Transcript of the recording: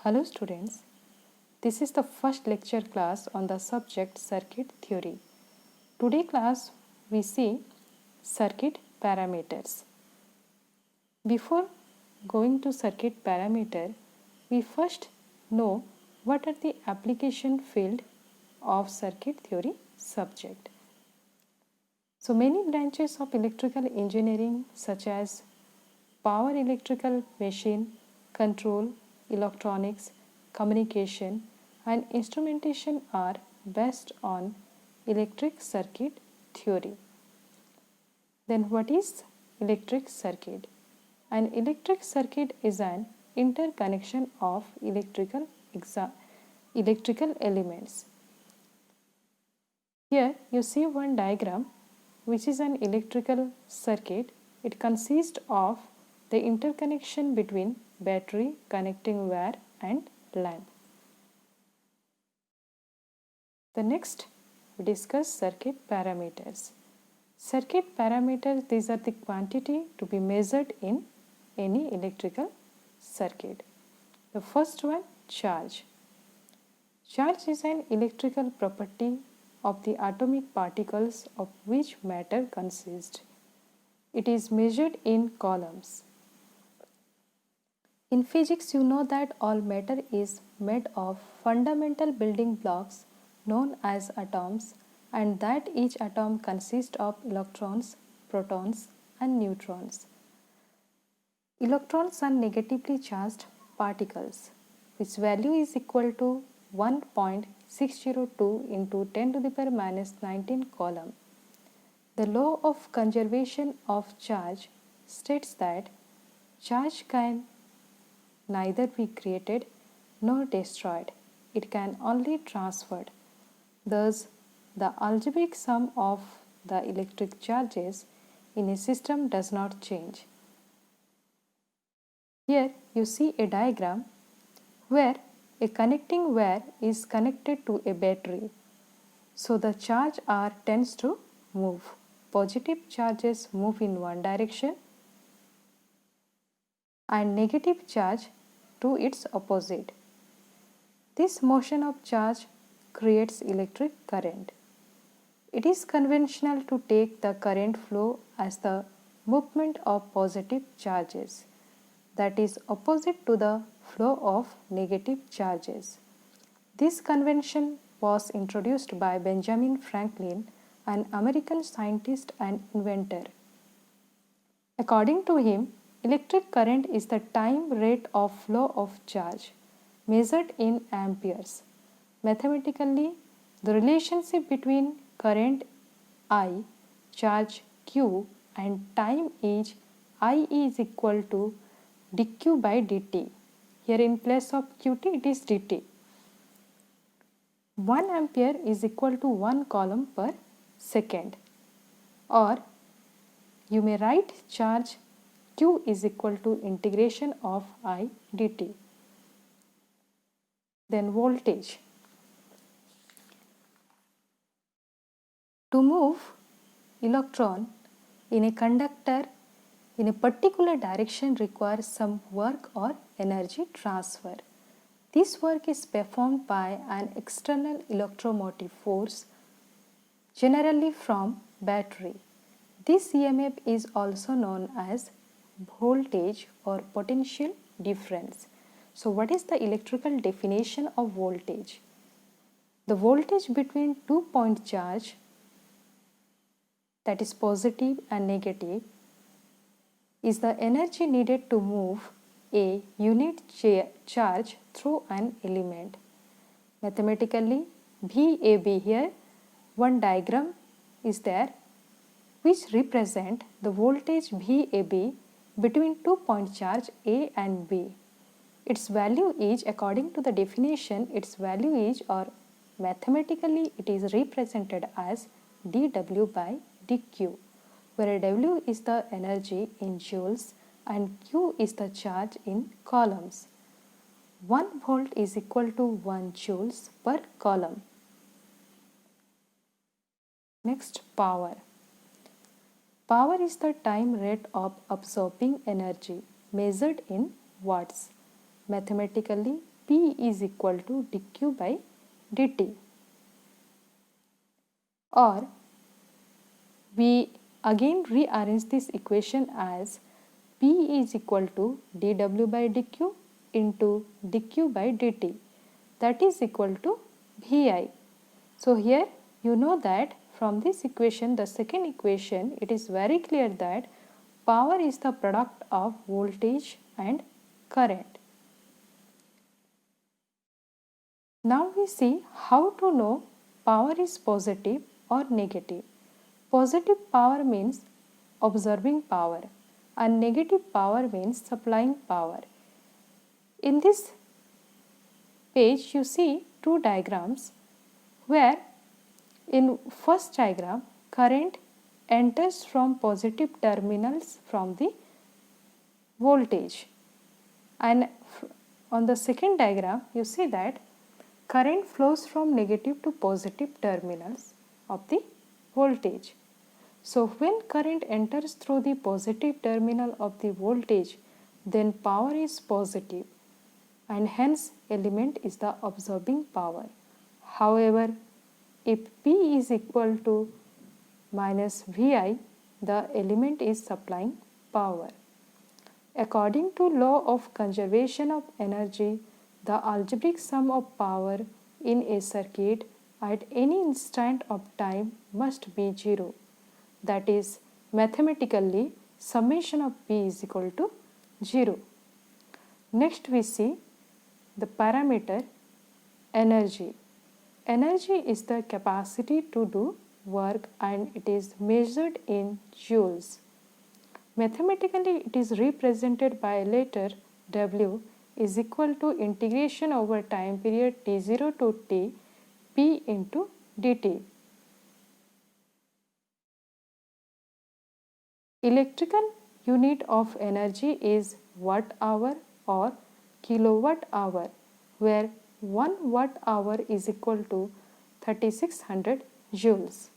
Hello students, this is the first lecture class on the subject circuit theory. Today class we see circuit parameters. Before going to circuit parameter, we first know what are the application field of circuit theory subject. So many branches of electrical engineering such as power electrical machine, control, electronics, communication and instrumentation are based on electric circuit theory. Then what is electric circuit? An electric circuit is an interconnection of electrical elements. Here you see one diagram which is an electrical circuit. It consists of the interconnection between battery, connecting wire and lamp. The next we discuss circuit parameters. Circuit parameters, these are the quantity to be measured in any electrical circuit. The first one, charge. Charge is an electrical property of the atomic particles of which matter consists. It is measured in coulombs. In physics, you know that all matter is made of fundamental building blocks known as atoms, and that each atom consists of electrons, protons and neutrons. Electrons are negatively charged particles, which value is equal to 1.602 into 10 to the power minus 19 coulomb. The law of conservation of charge states that charge can neither be created nor destroyed. It can only transferred. Thus, the algebraic sum of the electric charges in a system does not change. Here you see a diagram where a connecting wire is connected to a battery. So the charge R tends to move. Positive charges move in one direction and negative charge to its opposite. This motion of charge creates electric current. It is conventional to take the current flow as the movement of positive charges, that is opposite to the flow of negative charges. This convention was introduced by Benjamin Franklin, an American scientist and inventor. According to him, electric current is the time rate of flow of charge measured in amperes. Mathematically, the relationship between current I, charge Q and time is I is equal to dq by dt. Here in place of qt it is dt. 1 ampere is equal to 1 coulomb per second, or you may write charge q is equal to integration of I dt. Then voltage. To move electron in a conductor in a particular direction requires some work or energy transfer. This work is performed by an external electromotive force, generally from battery. This EMF is also known as voltage or potential difference. So what is the electrical definition of voltage? The voltage between 2-point charge, that is positive and negative, is the energy needed to move a unit charge through an element. Mathematically, VAB, here one diagram is there which represent the voltage VAB between 2-point charge A and B. Its value is, according to the definition, its value is, or mathematically it is represented as dW by dQ, where W is the energy in joules and Q is the charge in coulombs. 1 volt is equal to 1 joules per coulomb. Next, power. Power is the time rate of absorbing energy measured in watts. Mathematically, P is equal to dq by dt. Or we again rearrange this equation as P is equal to dw by dq into dq by dt, that is equal to Vi. So here you know that from this equation, the second equation, it is very clear that power is the product of voltage and current. Now we see how to know power is positive or negative. Positive power means observing power and negative power means supplying power. In this page you see two diagrams where in first diagram current enters from positive terminals from the voltage, and on the second diagram you see that current flows from negative to positive terminals of the voltage. So when current enters through the positive terminal of the voltage, then power is positive and hence element is the absorbing power. However, if P is equal to minus Vi, the element is supplying power. According to law of conservation of energy, the algebraic sum of power in a circuit at any instant of time must be 0. That is, mathematically summation of P is equal to 0. Next we see the parameter energy. Energy is the capacity to do work and it is measured in joules. Mathematically it is represented by a letter W is equal to integration over time period t0 to t P into dt. Electrical unit of energy is watt hour or kilowatt hour, where 1 watt hour is equal to 3600 joules.